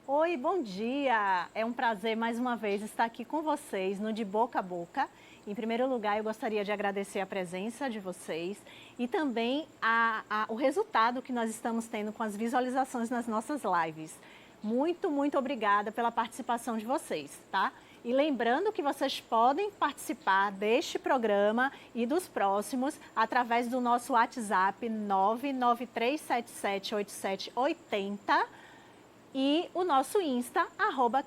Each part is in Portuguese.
Oi, bom dia! É um prazer mais uma vez estar aqui com vocês no De Boca a Boca. Em primeiro lugar, eu gostaria de agradecer a presença de vocês e também o resultado que nós estamos tendo com as visualizações nas nossas lives. Muito obrigada pela participação de vocês, tá? E lembrando que vocês podem participar deste programa e dos próximos através do nosso WhatsApp 993778780 e o nosso Insta,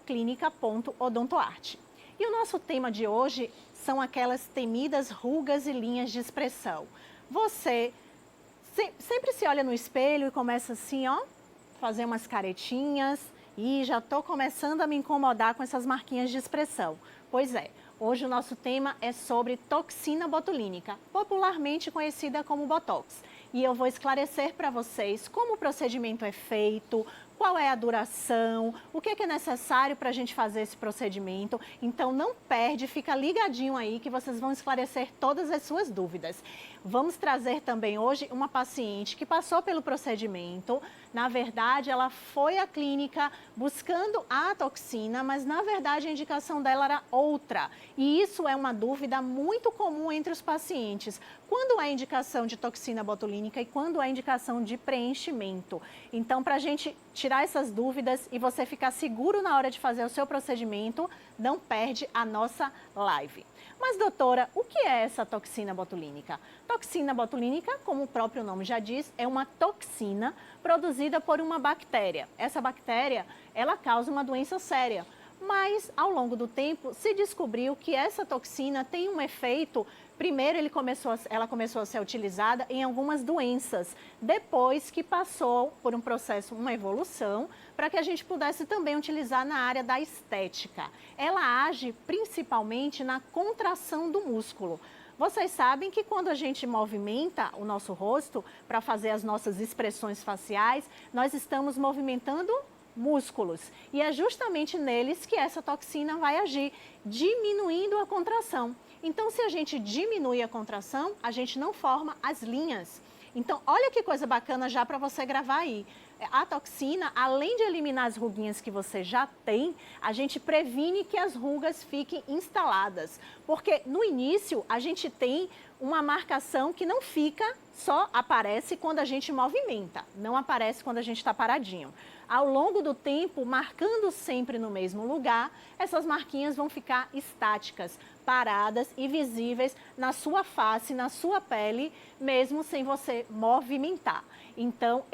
@clinica.odontoarte. E o nosso tema de hoje são aquelas temidas rugas e linhas de expressão. Você sempre se olha no espelho e começa assim, ó, fazer umas caretinhas e já estou começando a me incomodar com essas marquinhas de expressão. Pois é, hoje o nosso tema é sobre toxina botulínica, popularmente conhecida como Botox. E eu vou esclarecer para vocês como o procedimento é feito, qual é a duração, o que é necessário para a gente fazer esse procedimento. Então não perde, fica ligadinho aí que vocês vão esclarecer todas as suas dúvidas. Vamos trazer também hoje uma paciente que passou pelo procedimento. Na verdade, ela foi à clínica buscando a toxina, mas na verdade a indicação dela era outra. E isso é uma dúvida muito comum entre os pacientes. Quando é indicação de toxina botulínica e quando é indicação de preenchimento? Então, para a gente tirar essas dúvidas e você ficar seguro na hora de fazer o seu procedimento, não perde a nossa live. Mas, doutora, o que é essa toxina botulínica? Toxina botulínica, como o próprio nome já diz, é uma toxina produzida por uma bactéria. Essa bactéria, ela causa uma doença séria. Mas, ao longo do tempo, se descobriu que essa toxina tem um efeito. Primeiro, ela começou a ser utilizada em algumas doenças, depois que passou por um processo, uma evolução, para que a gente pudesse também utilizar na área da estética. Ela age principalmente na contração do músculo. Vocês sabem que quando a gente movimenta o nosso rosto para fazer as nossas expressões faciais, nós estamos movimentando músculos. E é justamente neles que essa toxina vai agir, diminuindo a contração. Então, se a gente diminui a contração, a gente não forma as linhas. Então, olha que coisa bacana já para você gravar aí. A toxina, além de eliminar as ruguinhas que você já tem, a gente previne que as rugas fiquem instaladas. Porque no início, a gente tem uma marcação que não fica, só aparece quando a gente movimenta, não aparece quando a gente está paradinho. Ao longo do tempo, marcando sempre no mesmo lugar, essas marquinhas vão ficar estáticas, paradas e visíveis na sua face, na sua pele, mesmo sem você movimentar. Então,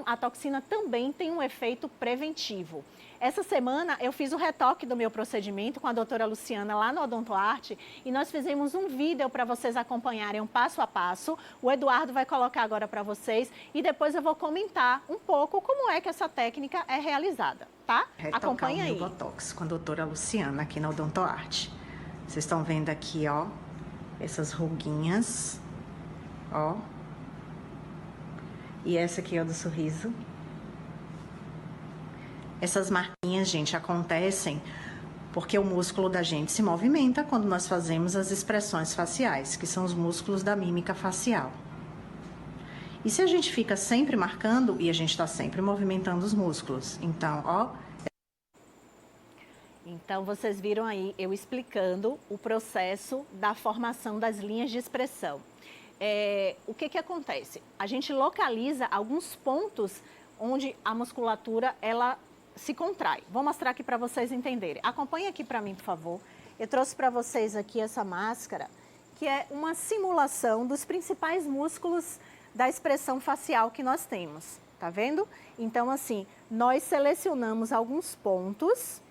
a toxina também tem um efeito preventivo. Essa semana eu fiz o retoque do meu procedimento com a doutora Luciana lá no Odontoarte e nós fizemos um vídeo para vocês acompanharem um passo a passo. O Eduardo vai colocar agora para vocês e depois eu vou comentar um pouco como é que essa técnica é realizada, tá? Acompanha aí. Retocar o meu Botox com a doutora Luciana aqui na Odontoarte. Vocês estão vendo aqui, ó, essas ruguinhas, ó. E essa aqui é o do sorriso. Essas marquinhas, gente, acontecem porque o músculo da gente se movimenta quando nós fazemos as expressões faciais, que são os músculos da mímica facial. E se a gente fica sempre marcando, e a gente está sempre movimentando os músculos. Então, ó. Então, vocês viram aí eu explicando o processo da formação das linhas de expressão. O que acontece? A gente localiza alguns pontos onde a musculatura, ela se contrai. Vou mostrar aqui para vocês entenderem. Acompanhe aqui para mim, por favor. Eu trouxe para vocês aqui essa máscara, que é uma simulação dos principais músculos da expressão facial que nós temos. Tá vendo? Então, assim, nós selecionamos alguns pontos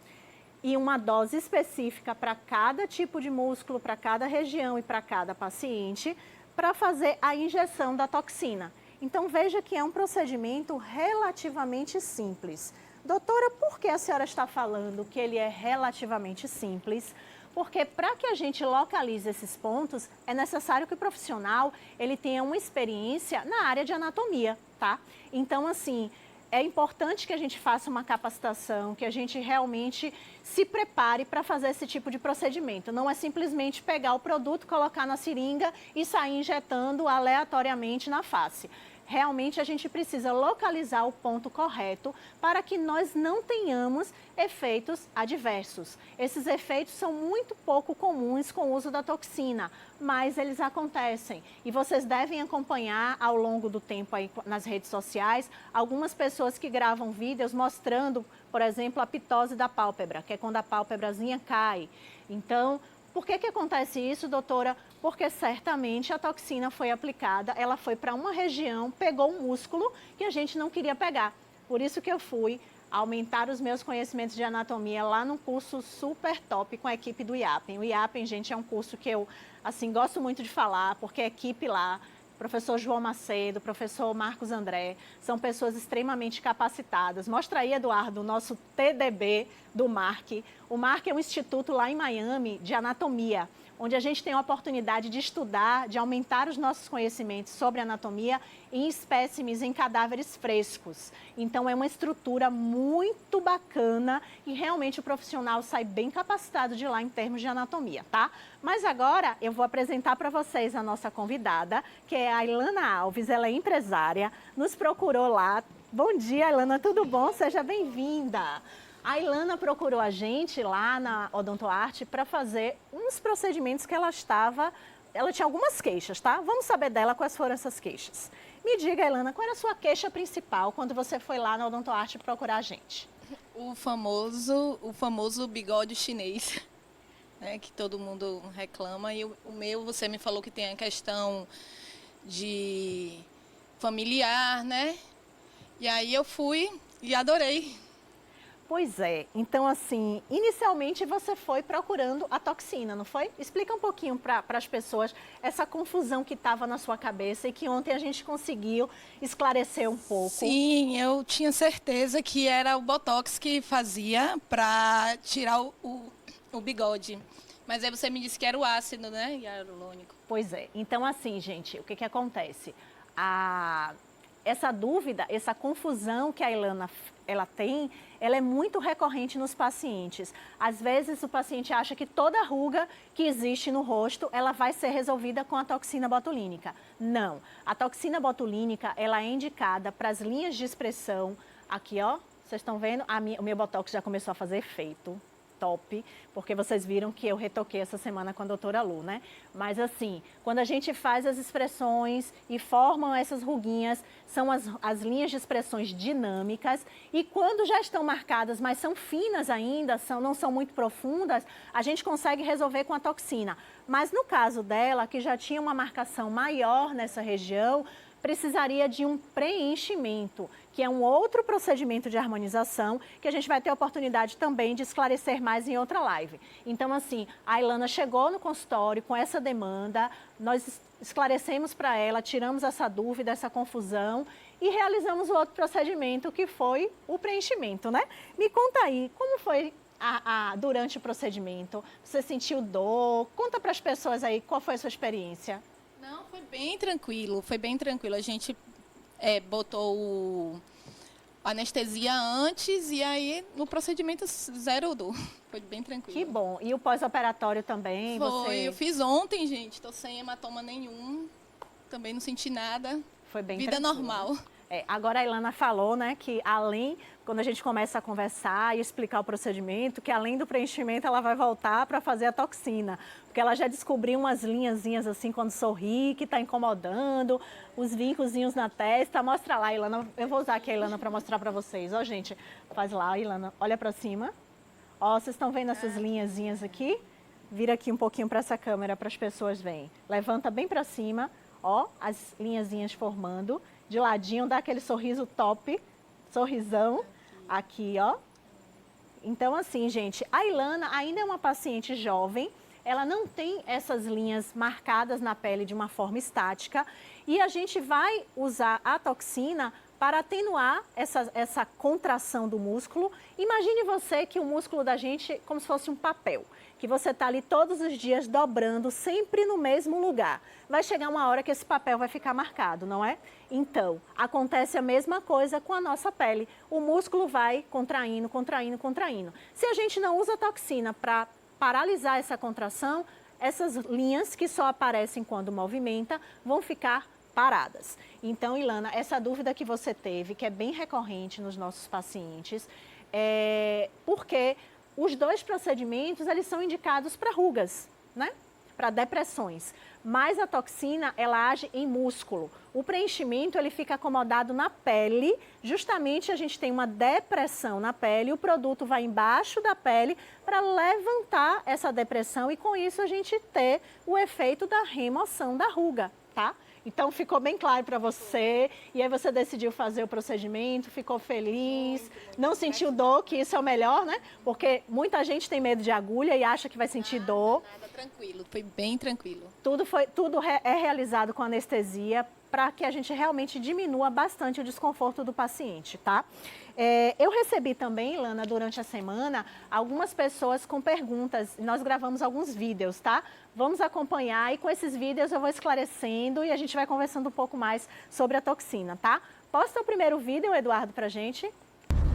e uma dose específica para cada tipo de músculo, para cada região e para cada paciente, para fazer a injeção da toxina. Então, veja que é um procedimento relativamente simples. Doutora, por que a senhora está falando que ele é relativamente simples? Porque para que a gente localize esses pontos, é necessário que o profissional ele tenha uma experiência na área de anatomia, tá? Então, assim, é importante que a gente faça uma capacitação, que a gente realmente se prepare para fazer esse tipo de procedimento. Não é simplesmente pegar o produto, colocar na seringa e sair injetando aleatoriamente na face. realmente a gente precisa localizar o ponto correto para que nós não tenhamos efeitos adversos. Esses efeitos são muito pouco comuns com o uso da toxina, mas eles acontecem. E vocês devem acompanhar ao longo do tempo aí nas redes sociais algumas pessoas que gravam vídeos mostrando, por exemplo, a pitose da pálpebra, que é quando a pálpebrazinha cai. Então, por que acontece isso, doutora? Porque certamente a toxina foi aplicada, ela foi para uma região, pegou um músculo que a gente não queria pegar. Por isso que eu fui aumentar os meus conhecimentos de anatomia lá num curso super top com a equipe do IAPEN. O IAPEN, gente, é um curso que eu, assim, gosto muito de falar, porque a equipe lá, professor João Macedo, professor Marcos André, são pessoas extremamente capacitadas. Mostra aí, Eduardo, o nosso TDB do MARC. O MARC é um instituto lá em Miami de anatomia, onde a gente tem a oportunidade de estudar, de aumentar os nossos conhecimentos sobre anatomia em espécimes, em cadáveres frescos. Então, é uma estrutura muito bacana e realmente o profissional sai bem capacitado de lá em termos de anatomia, tá? Mas agora eu vou apresentar para vocês a nossa convidada, que é a Ilana Alves, ela é empresária, nos procurou lá. Bom dia, Ilana, tudo bom? Seja bem-vinda. A Ilana procurou a gente lá na Odontoarte para fazer uns procedimentos que ela tinha algumas queixas, tá? Vamos saber dela quais foram essas queixas. Me diga, Ilana, qual era a sua queixa principal quando você foi lá na Odontoarte procurar a gente? O famoso bigode chinês, né, que todo mundo reclama. E o meu, você me falou que tem a questão de familiar, né? E aí eu fui e adorei. Pois é, então assim, inicialmente você foi procurando a toxina, não foi? Explica um pouquinho para as pessoas essa confusão que estava na sua cabeça e que ontem a gente conseguiu esclarecer um pouco. Sim, eu tinha certeza que era o Botox que fazia para tirar o bigode. Mas aí você me disse que era o ácido, né, hialurônico. Pois é, então assim, gente, o que acontece? Essa dúvida, essa confusão que a Ilana tem, ela é muito recorrente nos pacientes. Às vezes o paciente acha que toda ruga que existe no rosto, ela vai ser resolvida com a toxina botulínica. Não, a toxina botulínica, ela é indicada para as linhas de expressão. Aqui, ó, vocês estão vendo? O meu botox já começou a fazer efeito. Top, porque vocês viram que eu retoquei essa semana com a doutora Lu, né? Mas assim, quando a gente faz as expressões e formam essas ruguinhas, são as linhas de expressões dinâmicas e quando já estão marcadas, mas são finas ainda, não são muito profundas, a gente consegue resolver com a toxina. Mas no caso dela, que já tinha uma marcação maior nessa região, precisaria de um preenchimento, que é um outro procedimento de harmonização, que a gente vai ter a oportunidade também de esclarecer mais em outra live. Então, assim, a Ilana chegou no consultório com essa demanda, nós esclarecemos para ela, tiramos essa dúvida, essa confusão e realizamos o outro procedimento, que foi o preenchimento, né? Me conta aí, como foi durante o procedimento? Você sentiu dor? Conta para as pessoas aí qual foi a sua experiência. Não, foi bem tranquilo, foi bem tranquilo. A gente botou anestesia antes e aí no procedimento zero dor. Foi bem tranquilo. Que bom. E o pós-operatório também? Eu fiz ontem, gente. Estou sem hematoma nenhum. Também não senti nada. Foi bem Vida tranquilo. normal. Agora a Ilana falou, né, que quando a gente começa a conversar e explicar o procedimento, que além do preenchimento ela vai voltar para fazer a toxina. Porque ela já descobriu umas linhazinhas assim quando sorri, que está incomodando, os vincozinhos na testa. Mostra lá, Ilana. Eu vou usar aqui a Ilana para mostrar para vocês. Ó, gente, faz lá, Ilana. Olha para cima. Ó, vocês estão vendo essas linhazinhas aqui? Vira aqui um pouquinho para essa câmera para as pessoas verem. Levanta bem para cima, ó, as linhazinhas formando. De ladinho, dá aquele sorriso top, sorrisão, aqui, ó. Então, assim, gente, a Ilana ainda é uma paciente jovem, ela não tem essas linhas marcadas na pele de uma forma estática e a gente vai usar a toxina para atenuar essa contração do músculo. Imagine você que o músculo da gente como se fosse um papel, que você está ali todos os dias dobrando, sempre no mesmo lugar. Vai chegar uma hora que esse papel vai ficar marcado, não é? Então, acontece a mesma coisa com a nossa pele. O músculo vai contraindo, contraindo, contraindo. Se a gente não usa toxina para paralisar essa contração, essas linhas que só aparecem quando movimenta vão ficar paradas. Então, Ilana, essa dúvida que você teve, que é bem recorrente nos nossos pacientes, porque os dois procedimentos, eles são indicados para rugas, né? Para depressões. Mas a toxina, ela age em músculo. O preenchimento, ele fica acomodado na pele. Justamente, a gente tem uma depressão na pele, o produto vai embaixo da pele para levantar essa depressão e, com isso, a gente ter o efeito da remoção da ruga, tá? Então, ficou bem claro para você, e aí você decidiu fazer o procedimento, ficou feliz, não sentiu dor, que isso é o melhor, né? Porque muita gente tem medo de agulha e acha que vai sentir dor. Nada, tranquilo, foi bem tranquilo. Tudo é realizado com anestesia para que a gente realmente diminua bastante o desconforto do paciente, tá? Eu recebi também, Ilana, durante a semana, algumas pessoas com perguntas. Nós gravamos alguns vídeos, tá? Vamos acompanhar e com esses vídeos eu vou esclarecendo e a gente vai conversando um pouco mais sobre a toxina, tá? Posta o primeiro vídeo, Eduardo, pra gente.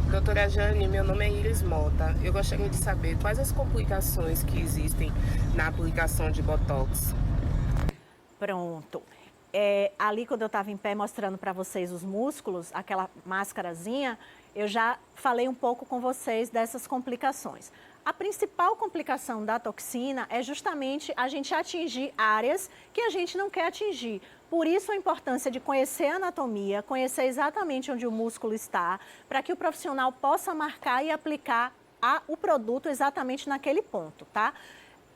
Doutora Jane, meu nome é Iris Mota. Eu gostaria de saber quais as complicações que existem na aplicação de Botox. Pronto. Ali, quando eu estava em pé mostrando para vocês os músculos, aquela máscarazinha, eu já falei um pouco com vocês dessas complicações. A principal complicação da toxina é justamente a gente atingir áreas que a gente não quer atingir. Por isso a importância de conhecer a anatomia, conhecer exatamente onde o músculo está, para que o profissional possa marcar e aplicar o produto exatamente naquele ponto, tá?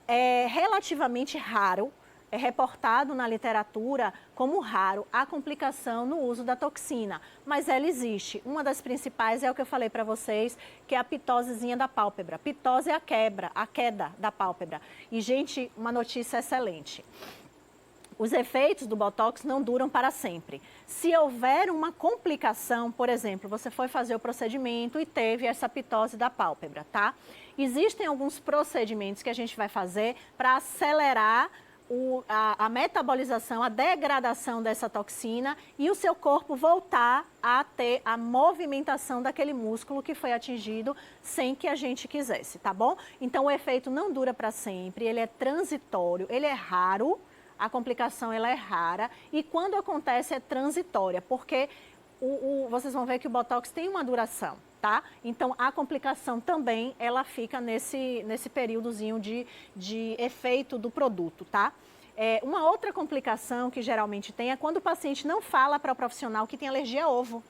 É relativamente raro, é reportado na literatura como raro a complicação no uso da toxina, mas ela existe. Uma das principais é o que eu falei para vocês, que é a pitosezinha da pálpebra. Pitose é a queda da pálpebra. E, gente, uma notícia excelente. Os efeitos do Botox não duram para sempre. Se houver uma complicação, por exemplo, você foi fazer o procedimento e teve essa pitose da pálpebra, tá? Existem alguns procedimentos que a gente vai fazer para acelerar a metabolização, a degradação dessa toxina e o seu corpo voltar a ter a movimentação daquele músculo que foi atingido sem que a gente quisesse, tá bom? Então, o efeito não dura para sempre, ele é transitório, ele é raro, a complicação ela é rara e quando acontece é transitória, porque vocês vão ver que o Botox tem uma duração. Tá? Então, a complicação também, ela fica nesse períodozinho de efeito do produto, tá? Uma outra complicação que geralmente tem é quando o paciente não fala para o profissional que tem alergia a ovo.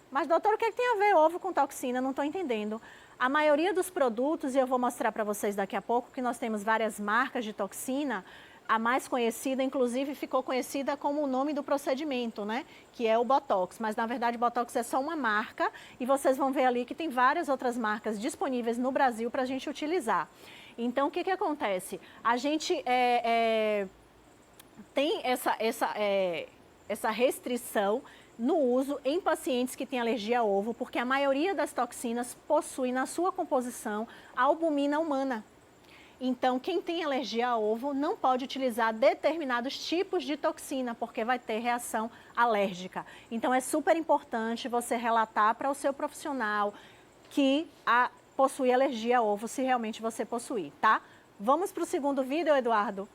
Mas, doutor, o que tem a ver ovo com toxina? Não estou entendendo. A maioria dos produtos, e eu vou mostrar para vocês daqui a pouco, que nós temos várias marcas de toxina. A mais conhecida, inclusive, ficou conhecida como o nome do procedimento, né? Que é o Botox. Mas, na verdade, Botox é só uma marca e vocês vão ver ali que tem várias outras marcas disponíveis no Brasil para a gente utilizar. Então, o que acontece? A gente tem essa restrição no uso em pacientes que têm alergia a ovo, porque a maioria das toxinas possui na sua composição a albumina humana. Então, quem tem alergia a ovo não pode utilizar determinados tipos de toxina, porque vai ter reação alérgica. Então, é super importante você relatar para o seu profissional que possui alergia a ovo, se realmente você possuir, tá? Vamos para o segundo vídeo, Eduardo?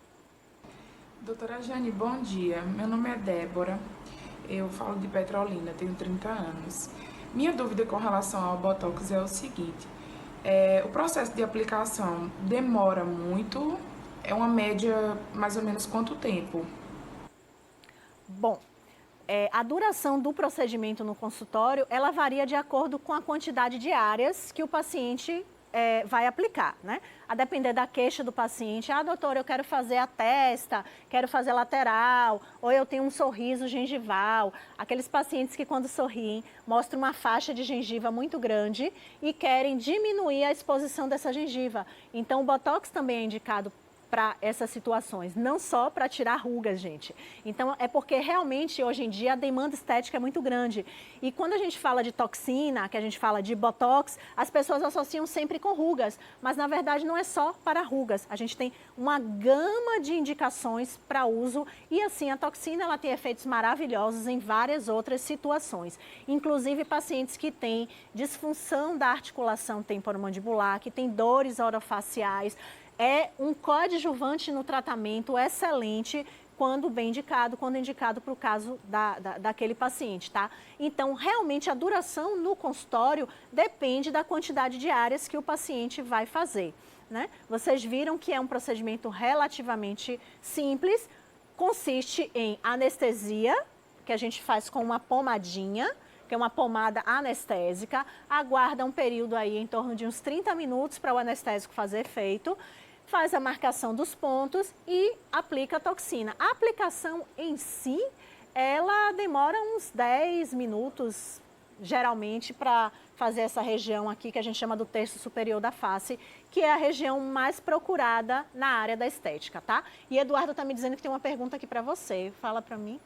Doutora Jane, bom dia. Meu nome é Débora, eu falo de Petrolina, tenho 30 anos. Minha dúvida com relação ao Botox é o seguinte... o processo de aplicação demora muito, é uma média mais ou menos quanto tempo? Bom, a duração do procedimento no consultório, ela varia de acordo com a quantidade de áreas que o paciente vai aplicar, né? A depender da queixa do paciente, doutor, eu quero fazer a testa, quero fazer lateral, ou eu tenho um sorriso gengival. Aqueles pacientes que quando sorriem mostram uma faixa de gengiva muito grande e querem diminuir a exposição dessa gengiva. Então, o Botox também é indicado para essas situações, não só para tirar rugas, gente. Então, é porque realmente, hoje em dia, a demanda estética é muito grande. E quando a gente fala de toxina, que a gente fala de Botox, as pessoas associam sempre com rugas, mas, na verdade, não é só para rugas. A gente tem uma gama de indicações para uso e, assim, a toxina, ela tem efeitos maravilhosos em várias outras situações. Inclusive, pacientes que têm disfunção da articulação temporomandibular, que têm dores orofaciais, é um coadjuvante no tratamento excelente quando bem indicado, quando indicado para o caso daquele paciente, tá? Então, realmente, a duração no consultório depende da quantidade de áreas que o paciente vai fazer, né? Vocês viram que é um procedimento relativamente simples, consiste em anestesia, que a gente faz com uma pomadinha, que é uma pomada anestésica, aguarda um período aí em torno de uns 30 minutos para o anestésico fazer efeito, faz a marcação dos pontos e aplica a toxina. A aplicação em si, ela demora uns 10 minutos, geralmente, para fazer essa região aqui, que a gente chama do terço superior da face, que é a região mais procurada na área da estética, tá? E Eduardo está me dizendo que tem uma pergunta aqui para você. Fala para mim.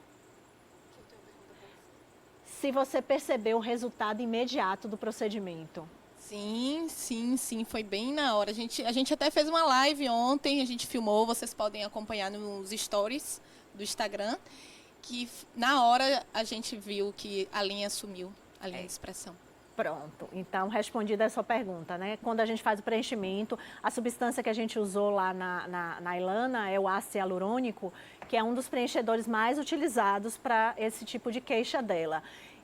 Se você percebeu o resultado imediato do procedimento. Sim, foi bem na hora. A gente até fez uma live ontem, a gente filmou, vocês podem acompanhar nos stories do Instagram, que na hora a gente viu que a linha sumiu, a linha de expressão. Pronto, então respondida essa pergunta, né? Quando a gente faz o preenchimento, a substância que a gente usou lá na Ilana é o ácido hialurônico, que é um dos preenchedores mais utilizados para esse tipo de queixa dela.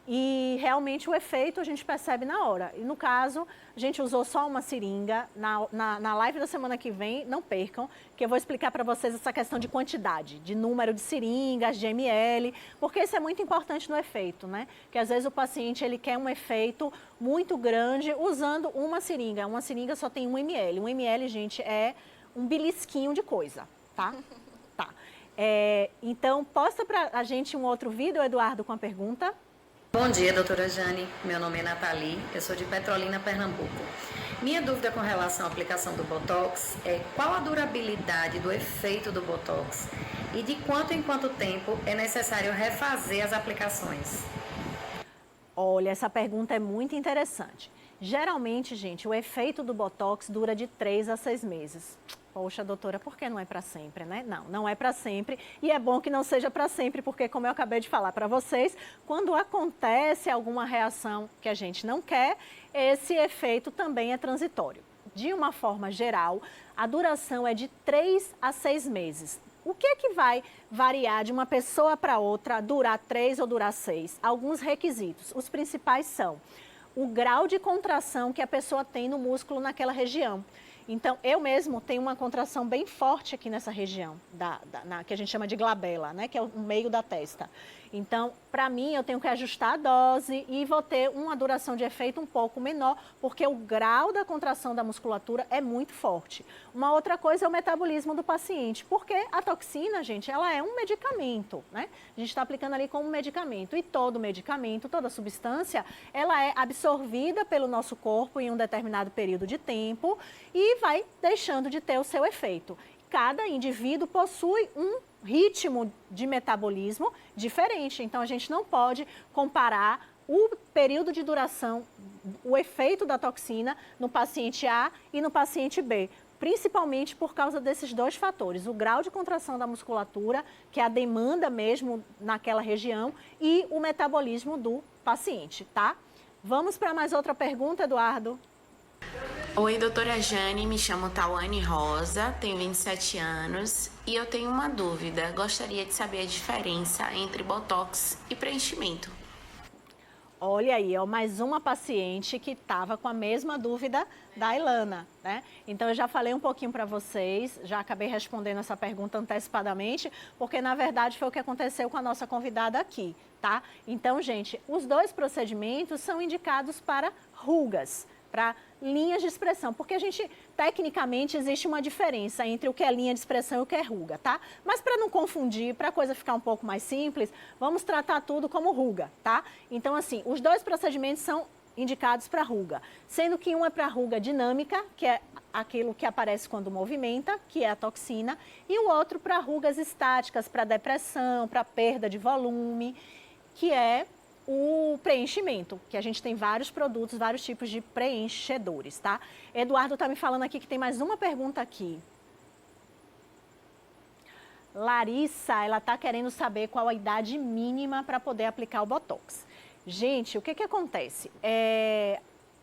E realmente o efeito a gente percebe na hora. E no caso, a gente usou só uma seringa. Na live da semana que vem, não percam, que eu vou explicar para vocês essa questão de quantidade, de número de seringas, de ml, porque isso é muito importante no efeito, né? Que às vezes o paciente ele quer um efeito muito grande usando uma seringa. Uma seringa só tem 1 ml. 1 ml, gente, é um belisquinho de coisa, tá? Tá. Então, posta para a gente um outro vídeo, Eduardo, com a pergunta. Bom dia, doutora Jane. Meu nome é Nathalie, eu sou de Petrolina, Pernambuco. Minha dúvida com relação à aplicação do Botox é qual a durabilidade do efeito do Botox e de quanto em quanto tempo é necessário refazer as aplicações? Olha, essa pergunta é muito interessante. Geralmente, gente, o efeito do Botox dura de 3 a 6 meses. Poxa, doutora, por que não é para sempre, né? Não é para sempre e é bom que não seja para sempre, porque como eu acabei de falar para vocês, quando acontece alguma reação que a gente não quer, esse efeito também é transitório. De uma forma geral, a duração é de 3 a 6 meses. O que é que vai variar de uma pessoa para outra, durar 3 ou durar 6? Alguns requisitos. Os principais são o grau de contração que a pessoa tem no músculo naquela região. Então, eu mesmo tenho uma contração bem forte aqui nessa região, que a gente chama de glabela, né? Que é o meio da testa. Então, para mim, eu tenho que ajustar a dose e vou ter uma duração de efeito um pouco menor, porque o grau da contração da musculatura é muito forte. Uma outra coisa é o metabolismo do paciente, porque a toxina, gente, ela é um medicamento, né? A gente está aplicando ali como medicamento, e todo medicamento, toda substância, ela é absorvida pelo nosso corpo em um determinado período de tempo e vai deixando de ter o seu efeito. Cada indivíduo possui um ritmo de metabolismo diferente, então a gente não pode comparar o período de duração, o efeito da toxina no paciente A e no paciente B, principalmente por causa desses dois fatores, o grau de contração da musculatura, que é a demanda mesmo naquela região, e o metabolismo do paciente, tá? Vamos para mais outra pergunta, Eduardo? Oi, doutora Jane, me chamo Tawane Rosa, tenho 27 anos e eu tenho uma dúvida. Gostaria de saber a diferença entre botox e preenchimento. Olha aí, ó, mais uma paciente que estava com a mesma dúvida da Ilana, né? Então, eu já falei um pouquinho para vocês, já acabei respondendo essa pergunta antecipadamente, porque, na verdade, foi o que aconteceu com a nossa convidada aqui, tá? Então, gente, os dois procedimentos são indicados para rugas, para linhas de expressão, porque a gente, tecnicamente, existe uma diferença entre o que é linha de expressão e o que é ruga, tá? Mas para não confundir, para a coisa ficar um pouco mais simples, vamos tratar tudo como ruga, tá? Então, assim, os dois procedimentos são indicados para ruga, sendo que um é para ruga dinâmica, que é aquilo que aparece quando movimenta, que é a toxina, e o outro para rugas estáticas, para depressão, para perda de volume, que é o preenchimento, que a gente tem vários produtos, vários tipos de preenchedores, tá? Eduardo está me falando aqui que tem mais uma pergunta aqui. Larissa, ela está querendo saber qual a idade mínima para poder aplicar o Botox. Gente, o que acontece?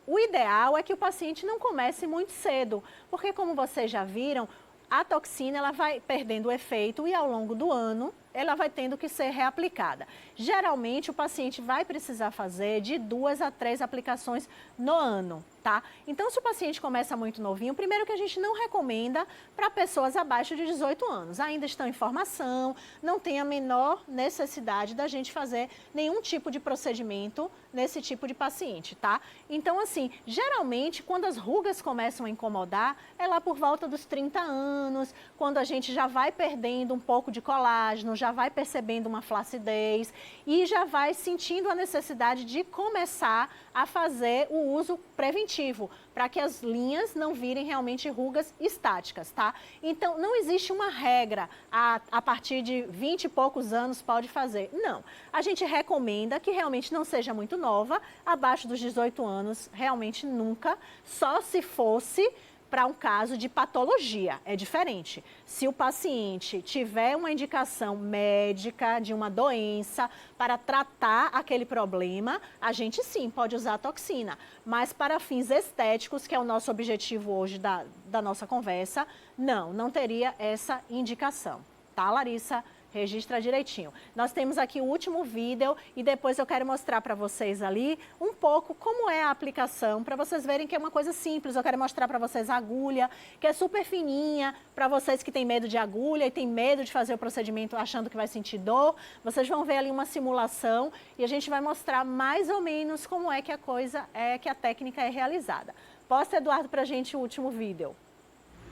O ideal é que o paciente não comece muito cedo, porque como vocês já viram, a toxina ela vai perdendo o efeito e ao longo do ano ela vai tendo que ser reaplicada. Geralmente, o paciente vai precisar fazer de 2 a 3 aplicações no ano, tá? Então, se o paciente começa muito novinho, primeiro que a gente não recomenda para pessoas abaixo de 18 anos. Ainda estão em formação, não tem a menor necessidade da gente fazer nenhum tipo de procedimento nesse tipo de paciente, tá? Então, assim, geralmente, quando as rugas começam a incomodar, é lá por volta dos 30 anos, quando a gente já vai perdendo um pouco de colágeno, já vai percebendo uma flacidez e já vai sentindo a necessidade de começar a fazer o uso preventivo, para que as linhas não virem realmente rugas estáticas, tá? Então, não existe uma regra, a partir de 20 e poucos anos pode fazer. Não, a gente recomenda que realmente não seja muito nova, abaixo dos 18 anos, realmente nunca, só se fosse para um caso de patologia, é diferente. Se o paciente tiver uma indicação médica de uma doença para tratar aquele problema, a gente sim pode usar a toxina. Mas para fins estéticos, que é o nosso objetivo hoje da nossa conversa, não teria essa indicação. Tá, Larissa? Registra direitinho. Nós temos aqui o último vídeo e depois eu quero mostrar para vocês ali um pouco como é a aplicação, para vocês verem que é uma coisa simples. Eu quero mostrar para vocês a agulha, que é super fininha, para vocês que têm medo de agulha e têm medo de fazer o procedimento achando que vai sentir dor. Vocês vão ver ali uma simulação e a gente vai mostrar mais ou menos como é que a coisa é, que a técnica é realizada. Posta, Eduardo, para a gente o último vídeo.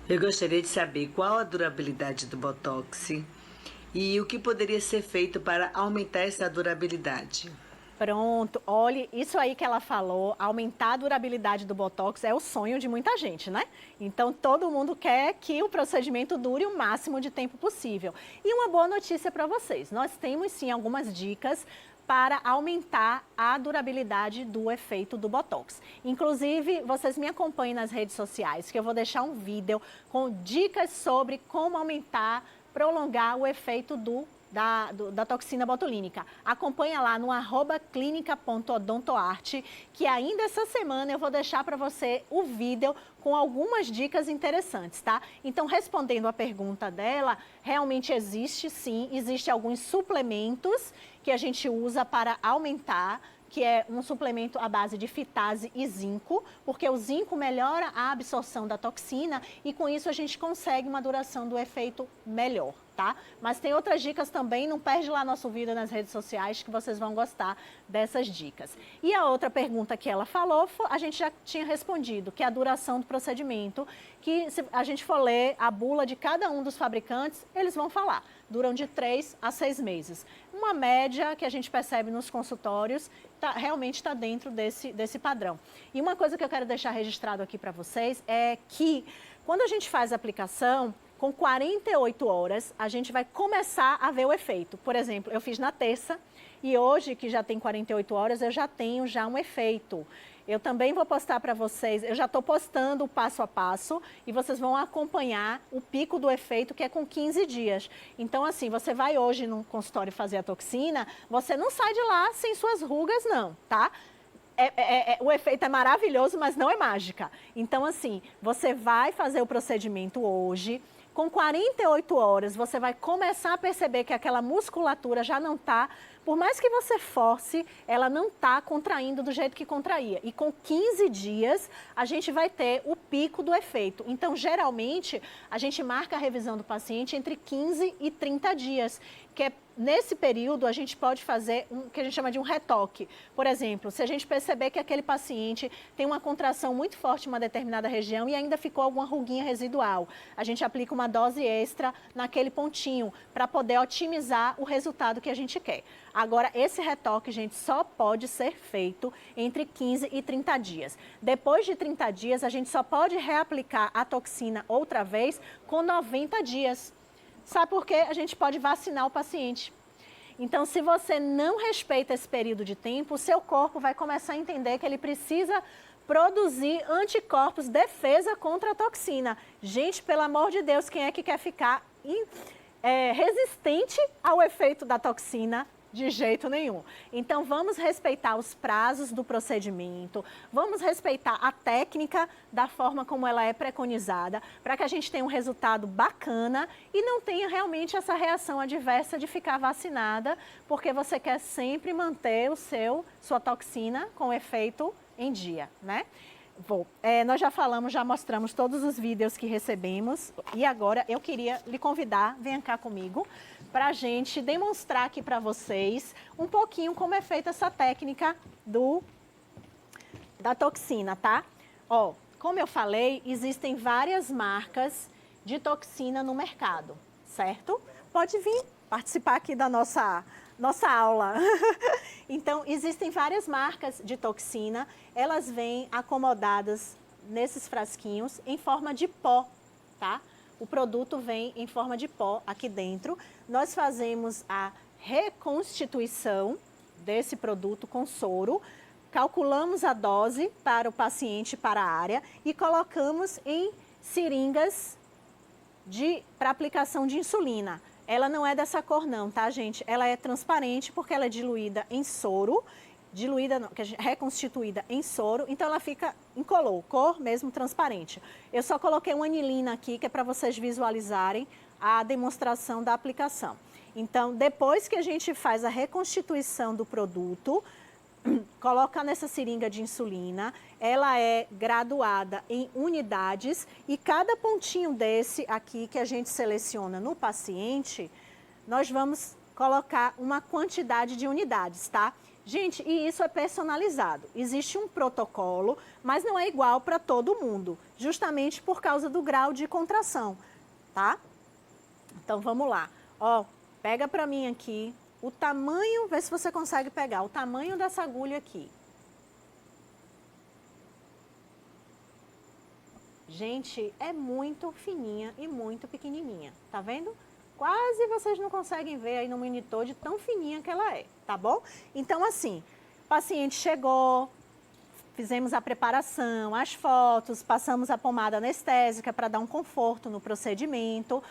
Eu gostaria de saber qual a durabilidade do Botox e o que poderia ser feito para aumentar essa durabilidade. Pronto, olha, isso aí que ela falou, aumentar a durabilidade do Botox é o sonho de muita gente, né? Então, todo mundo quer que o procedimento dure o máximo de tempo possível. E uma boa notícia para vocês, nós temos sim algumas dicas para aumentar a durabilidade do efeito do Botox. Inclusive, vocês me acompanhem nas redes sociais, que eu vou deixar um vídeo com dicas sobre como prolongar o efeito da toxina botulínica. Acompanha lá no @clinica.odontoarte, que ainda essa semana eu vou deixar para você o vídeo com algumas dicas interessantes, tá? Então, respondendo a pergunta dela, realmente existe sim, existe alguns suplementos que a gente usa para aumentar, que é um suplemento à base de fitase e zinco, porque o zinco melhora a absorção da toxina e com isso a gente consegue uma duração do efeito melhor, tá? Mas tem outras dicas também, não perde lá nosso vídeo nas redes sociais que vocês vão gostar dessas dicas. E a outra pergunta que ela falou, a gente já tinha respondido, que é a duração do procedimento, que se a gente for ler a bula de cada um dos fabricantes, eles vão falar, duram de 3 a 6 meses. Uma média que a gente percebe nos consultórios, realmente está dentro desse padrão. E uma coisa que eu quero deixar registrado aqui para vocês é que quando a gente faz a aplicação, com 48 horas, a gente vai começar a ver o efeito. Por exemplo, eu fiz na terça e hoje, que já tem 48 horas, eu já tenho um efeito. Eu também vou postar para vocês, eu já estou postando o passo a passo e vocês vão acompanhar o pico do efeito, que é com 15 dias. Então, assim, você vai hoje no consultório fazer a toxina, você não sai de lá sem suas rugas, não, tá? O efeito é maravilhoso, mas não é mágica. Então, assim, você vai fazer o procedimento hoje, com 48 horas, você vai começar a perceber que aquela musculatura já não está, por mais que você force, ela não está contraindo do jeito que contraía. E com 15 dias, a gente vai ter o pico do efeito. Então, geralmente, a gente marca a revisão do paciente entre 15 e 30 dias, que é nesse período, a gente pode fazer o que a gente chama de um retoque. Por exemplo, se a gente perceber que aquele paciente tem uma contração muito forte em uma determinada região e ainda ficou alguma ruguinha residual, a gente aplica uma dose extra naquele pontinho para poder otimizar o resultado que a gente quer. Agora, esse retoque, gente, só pode ser feito entre 15 e 30 dias. Depois de 30 dias, a gente só pode reaplicar a toxina outra vez com 90 dias. Sabe por quê? A gente pode vacinar o paciente. Então, se você não respeita esse período de tempo, o seu corpo vai começar a entender que ele precisa produzir anticorpos, defesa contra a toxina. Gente, pelo amor de Deus, quem é que quer ficar resistente ao efeito da toxina? De jeito nenhum. Então, vamos respeitar os prazos do procedimento, vamos respeitar a técnica da forma como ela é preconizada, para que a gente tenha um resultado bacana e não tenha realmente essa reação adversa de ficar vacinada, porque você quer sempre manter sua toxina com efeito em dia, né? Nós já falamos, já mostramos todos os vídeos que recebemos e agora eu queria lhe convidar, venha cá comigo, para a gente demonstrar aqui para vocês um pouquinho como é feita essa técnica da toxina, tá? Ó, como eu falei, existem várias marcas de toxina no mercado, certo? Pode vir participar aqui da nossa aula. Então, existem várias marcas de toxina, elas vêm acomodadas nesses frasquinhos em forma de pó, tá? O produto vem em forma de pó aqui dentro. Nós fazemos a reconstituição desse produto com soro, calculamos a dose para o paciente, para a área e colocamos em seringas para aplicação de insulina. Ela não é dessa cor não, tá, gente? Ela é transparente porque ela é diluída em soro, reconstituída em soro, então ela fica incolor, cor mesmo transparente. Eu só coloquei uma anilina aqui, que é para vocês visualizarem a demonstração da aplicação. Então, depois que a gente faz a reconstituição do produto, coloca nessa seringa de insulina, ela é graduada em unidades e cada pontinho desse aqui que a gente seleciona no paciente, nós vamos colocar uma quantidade de unidades, tá? Gente, e isso é personalizado. Existe um protocolo, mas não é igual para todo mundo, justamente por causa do grau de contração, tá? Então, vamos lá. Ó, pega para mim aqui o tamanho, vê se você consegue pegar o tamanho dessa agulha aqui. Gente, é muito fininha e muito pequenininha, tá vendo? Quase vocês não conseguem ver aí no monitor de tão fininha que ela é, tá bom? Então, assim, o paciente chegou, fizemos a preparação, as fotos, passamos a pomada anestésica para dar um conforto no procedimento,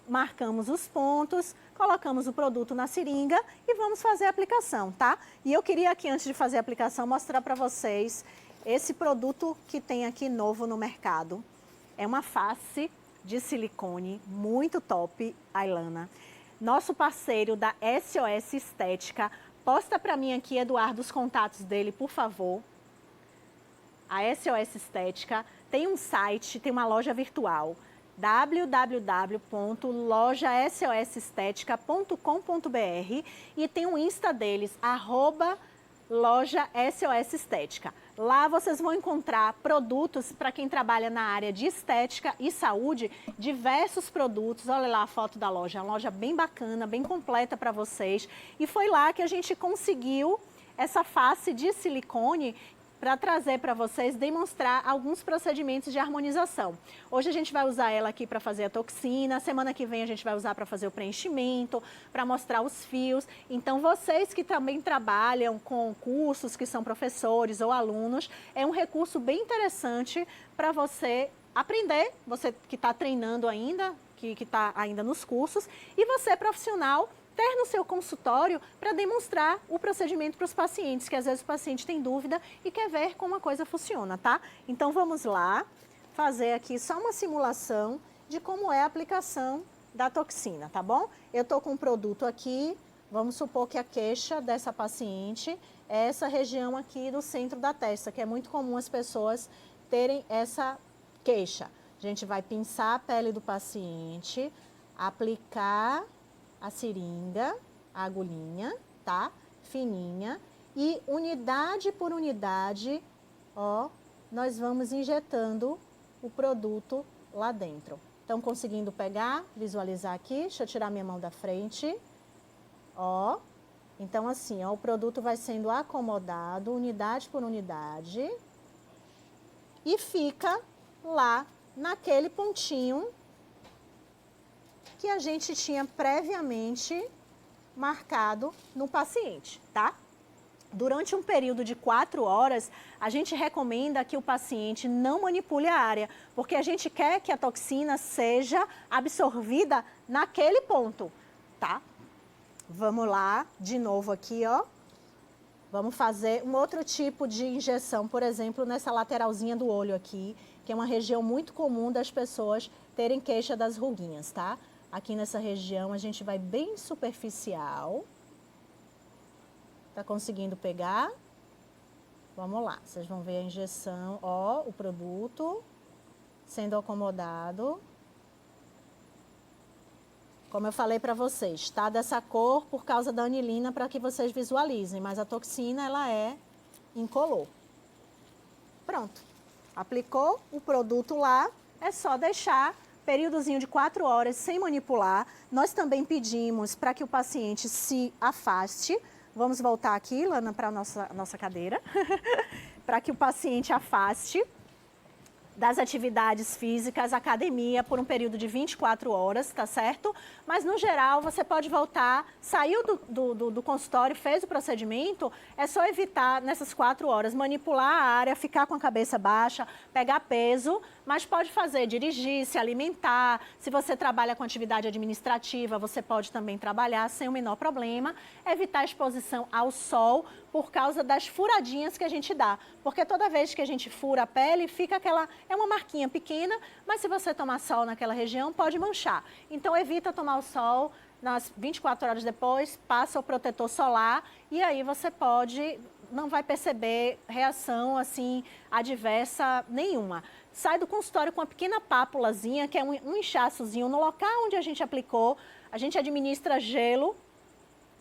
marcamos os pontos, colocamos o produto na seringa e vamos fazer a aplicação, tá? E eu queria aqui, antes de fazer a aplicação, mostrar para vocês esse produto que tem aqui novo no mercado. É uma face de silicone, muito top, Ailana. Nosso parceiro da SOS Estética, posta para mim aqui, Eduardo, os contatos dele, por favor. A SOS Estética tem um site, tem uma loja virtual, www.lojasosestetica.com.br e tem o Insta deles, @loja-SOS-Estética. Lá vocês vão encontrar produtos para quem trabalha na área de estética e saúde, diversos produtos. Olha lá a foto da loja, é uma loja bem bacana, bem completa para vocês. E foi lá que a gente conseguiu essa face de silicone para trazer para vocês, demonstrar alguns procedimentos de harmonização. Hoje a gente vai usar ela aqui para fazer a toxina, semana que vem a gente vai usar para fazer o preenchimento, para mostrar os fios. Então, vocês que também trabalham com cursos, que são professores ou alunos, é um recurso bem interessante para você aprender, você que está treinando ainda, que está ainda nos cursos, e você profissional, ter no seu consultório para demonstrar o procedimento para os pacientes, que às vezes o paciente tem dúvida e quer ver como a coisa funciona, tá? Então, vamos lá fazer aqui só uma simulação de como é a aplicação da toxina, tá bom? Eu tô com um produto aqui, vamos supor que a queixa dessa paciente é essa região aqui do centro da testa, que é muito comum as pessoas terem essa queixa. A gente vai pinçar a pele do paciente, aplicar a seringa, a agulhinha, tá? Fininha. E unidade por unidade, ó, nós vamos injetando o produto lá dentro. Estão conseguindo pegar, visualizar aqui? Deixa eu tirar minha mão da frente. Ó, então assim, ó, o produto vai sendo acomodado, unidade por unidade. E fica lá naquele pontinho que a gente tinha previamente marcado no paciente, tá? Durante um período de 4 horas, a gente recomenda que o paciente não manipule a área, porque a gente quer que a toxina seja absorvida naquele ponto, tá? Vamos lá, de novo aqui, ó. Vamos fazer um outro tipo de injeção, por exemplo, nessa lateralzinha do olho aqui, que é uma região muito comum das pessoas terem queixa das ruguinhas, tá? Aqui nessa região a gente vai bem superficial. Tá conseguindo pegar? Vamos lá, vocês vão ver a injeção, ó, o produto sendo acomodado. Como eu falei para vocês, tá dessa cor por causa da anilina para que vocês visualizem, mas a toxina ela é incolor. Pronto, aplicou o produto lá, é só deixar períodozinho de 4 horas sem manipular. Nós também pedimos para que o paciente se afaste. Vamos voltar aqui, Lana, para a nossa cadeira. Para que o paciente afaste das atividades físicas, academia, por um período de 24 horas, tá certo? Mas, no geral, você pode voltar, saiu do consultório, fez o procedimento, é só evitar, nessas 4 horas, manipular a área, ficar com a cabeça baixa, pegar peso, mas pode fazer, dirigir, se alimentar. Se você trabalha com atividade administrativa, você pode também trabalhar sem o menor problema. Evitar a exposição ao sol por causa das furadinhas que a gente dá. Porque toda vez que a gente fura a pele, fica aquela... É uma marquinha pequena, mas se você tomar sol naquela região, pode manchar. Então, evita tomar o sol. Nas 24 horas depois, passa o protetor solar e aí você não vai perceber reação assim adversa nenhuma. Sai do consultório com uma pequena pápulazinha, que é um inchaçozinho no local onde a gente aplicou. A gente administra gelo,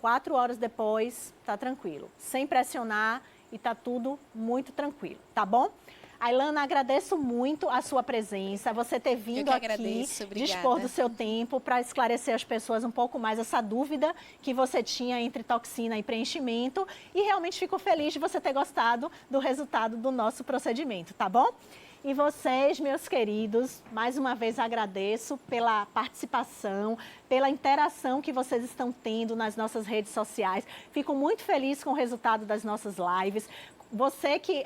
4 horas depois, tá tranquilo. Sem pressionar e tá tudo muito tranquilo, tá bom? Ailana, agradeço muito a sua presença, você ter vindo aqui, dispor do seu tempo para esclarecer às pessoas um pouco mais essa dúvida que você tinha entre toxina e preenchimento. E realmente fico feliz de você ter gostado do resultado do nosso procedimento, tá bom? E vocês, meus queridos, mais uma vez agradeço pela participação, pela interação que vocês estão tendo nas nossas redes sociais. Fico muito feliz com o resultado das nossas lives. Você que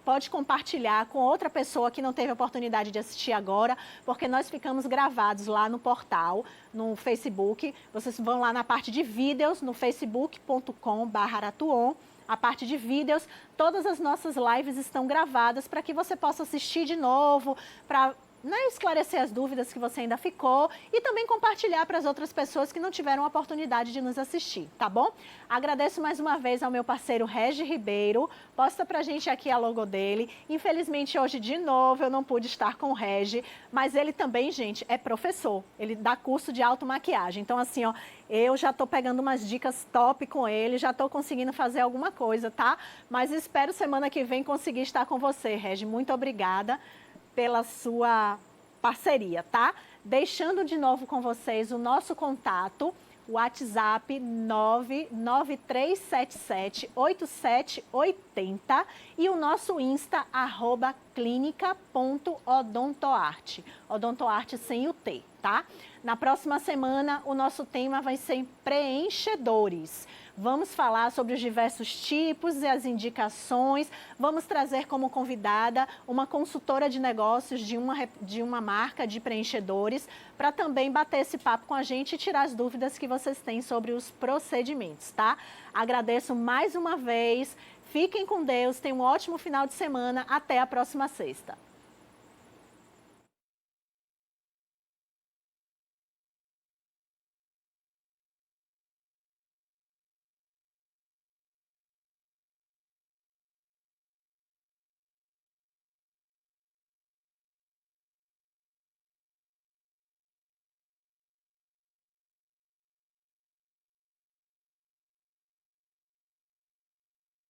pode compartilhar com outra pessoa que não teve a oportunidade de assistir agora, porque nós ficamos gravados lá no portal, no Facebook. Vocês vão lá na parte de vídeos, no facebook.com/aratuon. A parte de vídeos, todas as nossas lives estão gravadas para que você possa assistir de novo, para esclarecer as dúvidas que você ainda ficou e também compartilhar para as outras pessoas que não tiveram a oportunidade de nos assistir, tá bom? Agradeço mais uma vez ao meu parceiro Regi Ribeiro, posta pra gente aqui a logo dele. Infelizmente hoje de novo eu não pude estar com o Regi, mas ele também, gente, é professor, ele dá curso de automaquiagem, então assim, ó, eu já tô pegando umas dicas top com ele, já tô conseguindo fazer alguma coisa, tá? Mas espero semana que vem conseguir estar com você, Regi, muito obrigada pela sua parceria, tá? Deixando de novo com vocês o nosso contato, o WhatsApp 993778780 e o nosso Insta, @clinica.odontoarte, odontoarte sem o T, tá? Na próxima semana, o nosso tema vai ser preenchedores. Vamos falar sobre os diversos tipos e as indicações. Vamos trazer como convidada uma consultora de negócios de uma marca de preenchedores para também bater esse papo com a gente e tirar as dúvidas que vocês têm sobre os procedimentos, tá? Agradeço mais uma vez. Fiquem com Deus. Tenham um ótimo final de semana. Até a próxima sexta.